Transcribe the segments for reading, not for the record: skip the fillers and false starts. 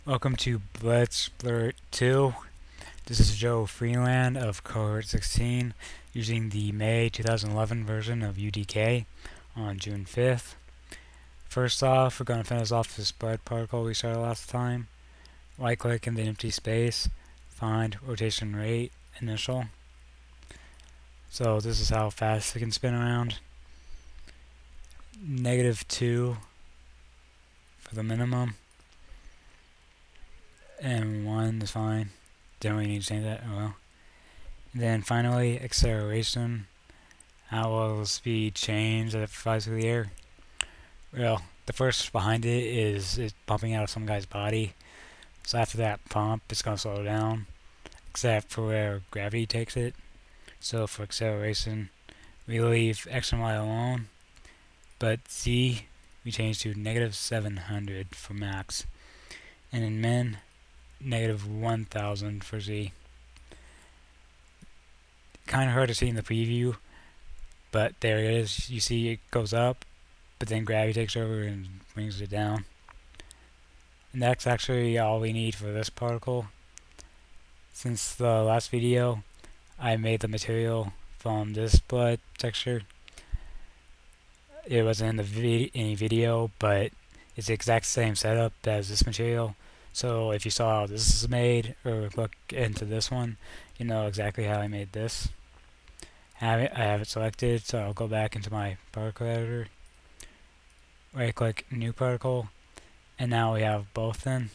Welcome to Spurt 2. This is Joe Freeland of Cohort 16 using the May 2011 version of UDK on June 5th. First off, we're going to finish off the Spurt particle we started last time. Right click in the empty space, find rotation rate initial. So this is how fast it can spin around. -2 for the minimum. And 1 is fine. Don't really need to change that. Oh well. And then finally, acceleration. How will the speed change as it flies through the air? Well, the force behind it is it's pumping out of some guy's body. So after that pump, it's going to slow down, except for where gravity takes it. So for acceleration, we leave x and y alone, but z we change to -700 for max, and in min, -1000 for z. Kind of hard to see in the preview, but there it is. You see it goes up, but then gravity takes over and brings it down. And that's actually all we need for this particle. Since the last video, I made the material from this blood texture. It wasn't in any video, but it's the exact same setup as this material. So if you saw how this is made, or look into this one, you know exactly how I made this. I have it selected, so I'll go back into my particle editor, right click new particle, and now we have both in.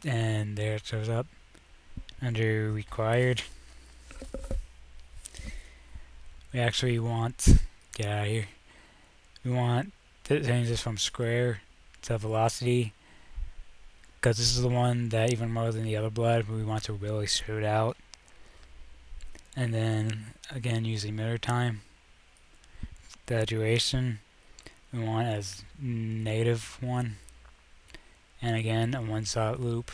And there it shows up under required. We actually want, get out of here, we want to change this from square to velocity, because this is the one that, even more than the other blood, we want to really shoot out. And then again, use emitter time. The duration we want as -1, and again a one-shot loop.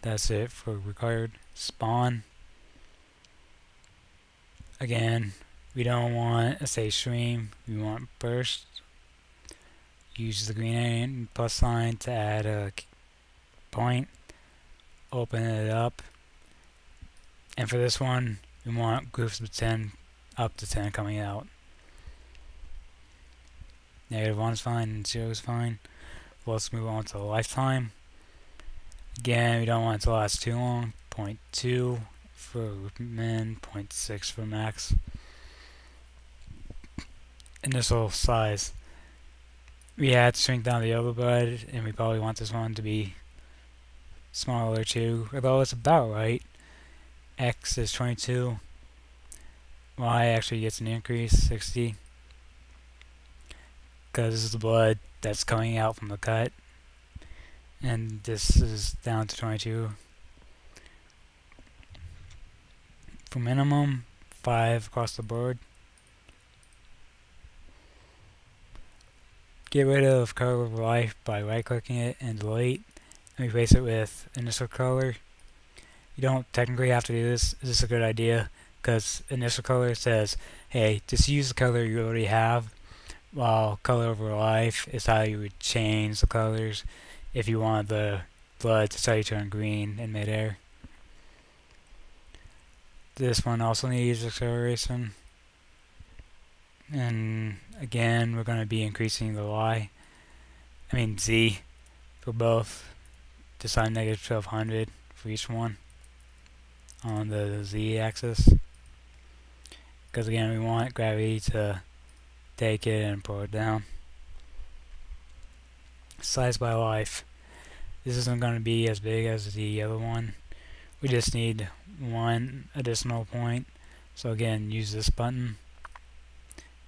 That's it for required. Spawn. Again, we don't want a say stream, we want burst. Use the green plus sign to add a point. Open it up. And for this one, we want groups of 10 up to 10 coming out. -1 is fine and 0 is fine. Let's move on to the lifetime. Again, we don't want it to last too long. 0.2 for min, 0.6 for max. Initial size. We had to shrink down the other blood, and we probably want this one to be smaller too, although it's about right. X is 22. Y actually gets an increase, 60. Because this is the blood that's coming out from the cut. And this is down to 22. For minimum, 5 across the board. Get rid of color of life by right clicking it and delete, and replace it with initial color. You don't technically have to do this. This is a good idea because initial color says, hey, just use the color you already have, while color over life is how you would change the colors if you want the blood to suddenly turn green in midair. This one also needs acceleration. And again, we're going to be increasing the Z for both. Decide -1200 for each one on the Z axis. Because again, we want gravity to take it and pull it down. Size by life. This isn't going to be as big as the other one. We just need one additional point. So again, use this button.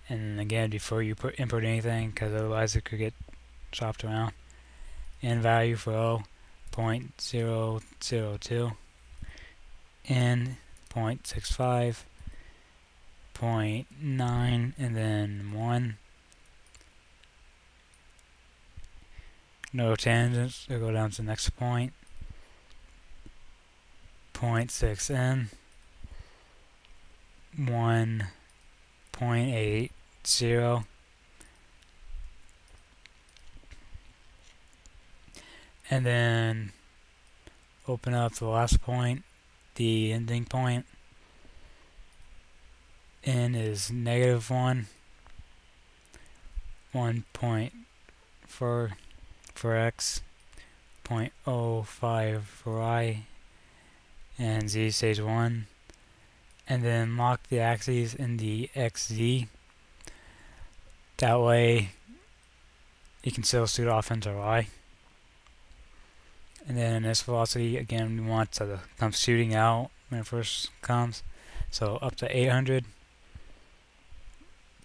And again, before you input anything, because otherwise it could get chopped around. And value for O, 0.002. N, 0.65. 0.9, and then 1. No tangents, we'll go down to the next point. 0.6 N. 1. 0.8 0. And then open up the last point, the ending point. N is -1, 1.4 for x, 0.05 for y, and z stays 1. And then lock the axes in the xz. That way you can still shoot off into y. And then this velocity, again, we want to come shooting out when it first comes. So up to 800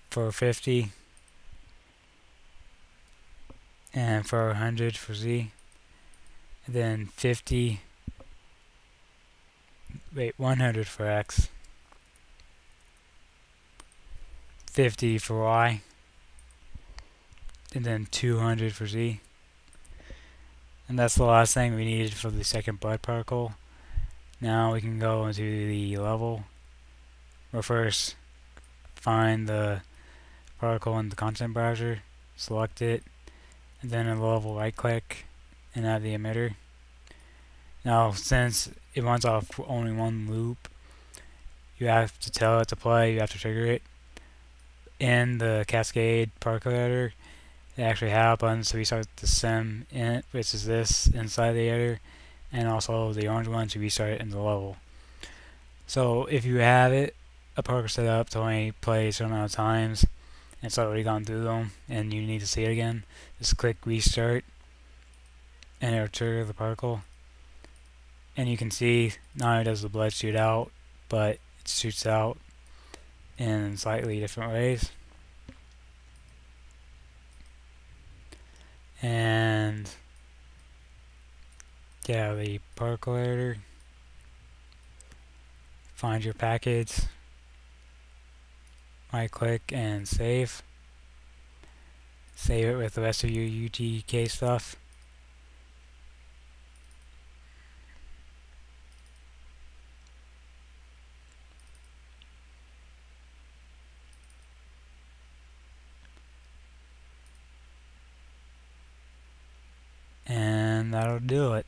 for 50, and for 100 for z. And then 100 for x, 50 for y, and then 200 for z. And that's the last thing we needed for the second blood particle. Now we can go into the level. We'll first find the particle in the content browser, select it, and then in the level right click and add the emitter. Now since it runs off only one loop, you have to tell it to play, you have to trigger it. In the Cascade particle editor, they actually have buttons to restart the sim in, which is this inside the editor, and also the orange one to restart it in the level. So if you have it, a particle set up to only play a certain amount of times, and it's already gone through them, and you need to see it again, just click restart, and it'll trigger the particle. And you can see not only does the blood shoot out, but it shoots out in slightly different ways. And yeah, the particle editor, find your package, right click and save it with the rest of your UTK stuff. And that'll do it.